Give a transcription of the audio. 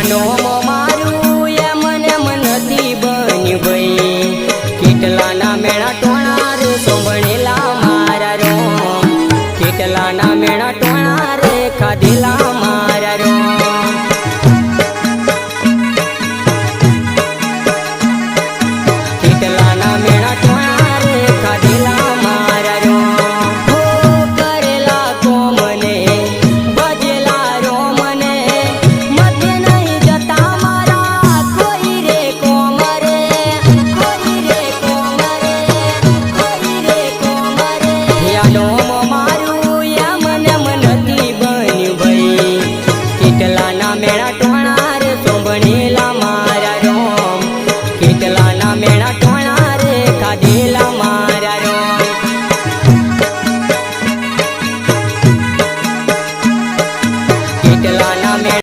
નોમ મારું એમ નથી બન્યું ભાઈ કેટલાના મેળા ટોણા રે સોંભણેલા મારા રોમ કેટલાના મેળા ટોણા રે ખાધેલા મારા રોમ કેટલાના મેળા ટોણા રે ખાધેલા મારા રોમ હો કરેલા કોમને ભજેલા રોમને મધ્ય નહીં જતા મારા કોઈ રે કોમરે કોઈ રે કોમરે કોઈ રે કોમરે નોમ મારું એમ નથી બન્યું ભાઈ કેટલાના મેળા ટોણા